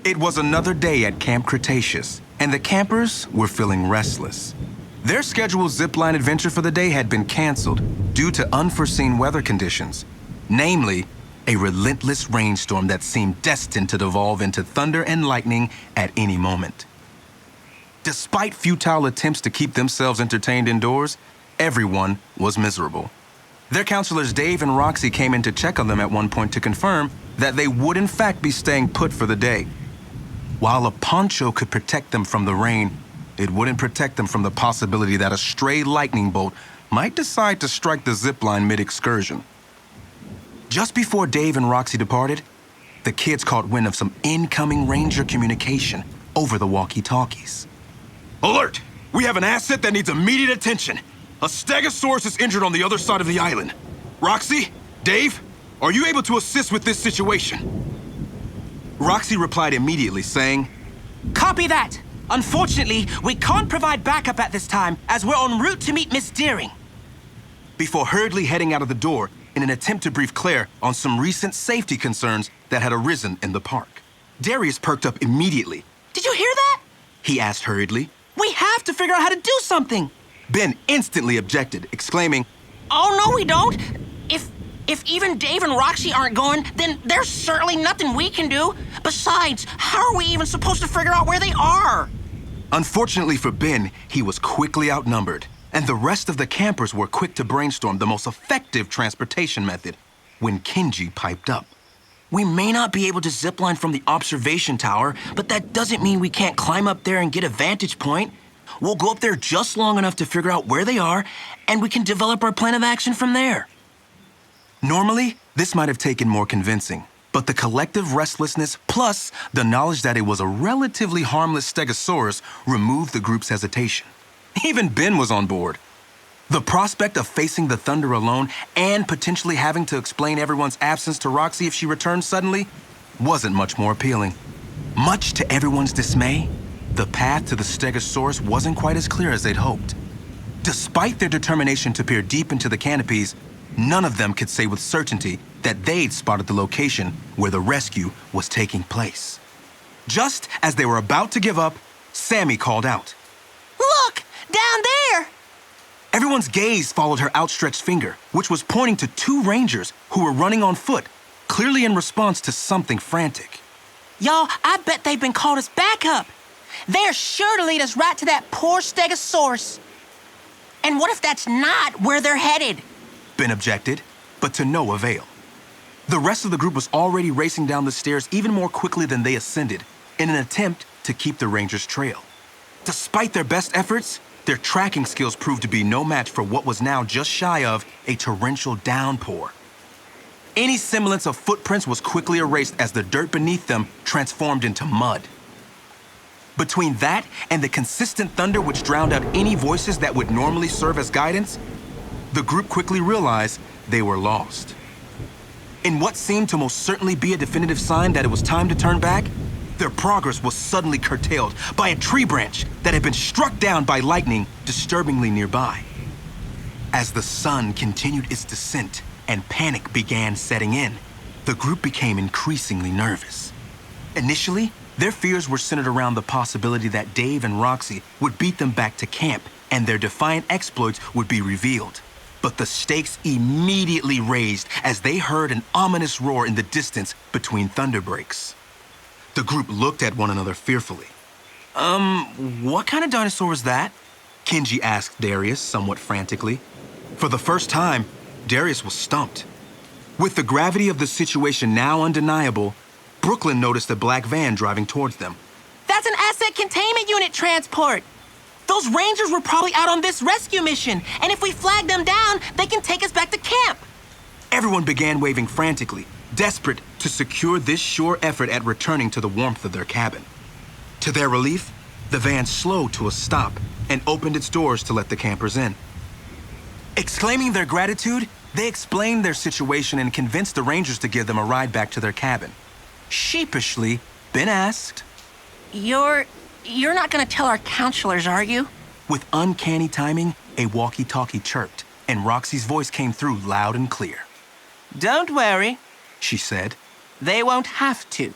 It was another day at Camp Cretaceous, and the campers were feeling restless. Their scheduled zipline adventure for the day had been canceled due to unforeseen weather conditions, namely, a relentless rainstorm that seemed destined to devolve into thunder and lightning at any moment. Despite futile attempts to keep themselves entertained indoors, everyone was miserable. Their counselors Dave and Roxy came in to check on them at one point to confirm that they would in fact be staying put for the day. While a poncho could protect them from the rain, it wouldn't protect them from the possibility that a stray lightning bolt might decide to strike the zipline mid-excursion. Just before Dave and Roxy departed, the kids caught wind of some incoming ranger communication over the walkie-talkies. Alert! We have an asset that needs immediate attention. A stegosaurus is injured on the other side of the island. Roxy, Dave, are you able to assist with this situation? Roxy replied immediately, saying, Copy that! Unfortunately, we can't provide backup at this time as we're en route to meet Miss Deering. Before hurriedly heading out of the door in an attempt to brief Claire on some recent safety concerns that had arisen in the park. Darius perked up immediately. Did you hear that? He asked hurriedly. We have to figure out how to do something. Ben instantly objected, exclaiming, Oh, no, we don't. If even Dave and Roxy aren't going, then there's certainly nothing we can do. Besides, how are we even supposed to figure out where they are? Unfortunately for Ben, he was quickly outnumbered, and the rest of the campers were quick to brainstorm the most effective transportation method when Kenji piped up. We may not be able to zipline from the observation tower, but that doesn't mean we can't climb up there and get a vantage point. We'll go up there just long enough to figure out where they are, and we can develop our plan of action from there. Normally, this might have taken more convincing, but the collective restlessness plus the knowledge that it was a relatively harmless stegosaurus removed the group's hesitation. Even Ben was on board. The prospect of facing the thunder alone and potentially having to explain everyone's absence to Roxy if she returned suddenly wasn't much more appealing. Much to everyone's dismay, the path to the stegosaurus wasn't quite as clear as they'd hoped. Despite their determination to peer deep into the canopies, none of them could say with certainty that they'd spotted the location where the rescue was taking place. Just as they were about to give up, Sammy called out. Look! Down there! Everyone's gaze followed her outstretched finger, which was pointing to two rangers who were running on foot, clearly in response to something frantic. Y'all, I bet they've been called as backup. They're sure to lead us right to that poor stegosaurus. And what if that's not where they're headed? Ben objected, but to no avail. The rest of the group was already racing down the stairs even more quickly than they ascended in an attempt to keep the Rangers' trail. Despite their best efforts, their tracking skills proved to be no match for what was now just shy of a torrential downpour. Any semblance of footprints was quickly erased as the dirt beneath them transformed into mud. Between that and the consistent thunder which drowned out any voices that would normally serve as guidance, the group quickly realized they were lost. In what seemed to most certainly be a definitive sign that it was time to turn back, their progress was suddenly curtailed by a tree branch that had been struck down by lightning disturbingly nearby. As the sun continued its descent and panic began setting in, the group became increasingly nervous. Initially, their fears were centered around the possibility that Dave and Roxy would beat them back to camp and their defiant exploits would be revealed. But the stakes immediately raised as they heard an ominous roar in the distance between thunder breaks. The group looked at one another fearfully. What kind of dinosaur was that? Kenji asked Darius somewhat frantically. For the first time, Darius was stumped. With the gravity of the situation now undeniable, Brooklyn noticed a black van driving towards them. That's an asset containment unit transport. Those rangers were probably out on this rescue mission, and if we flag them down, they can take us back to camp. Everyone began waving frantically, desperate to secure this sure effort at returning to the warmth of their cabin. To their relief, the van slowed to a stop and opened its doors to let the campers in. Exclaiming their gratitude, they explained their situation and convinced the rangers to give them a ride back to their cabin. Sheepishly, Ben asked, You're not gonna tell our counselors, are you? With uncanny timing, a walkie-talkie chirped, and Roxy's voice came through loud and clear. Don't worry, She said. they won't have to.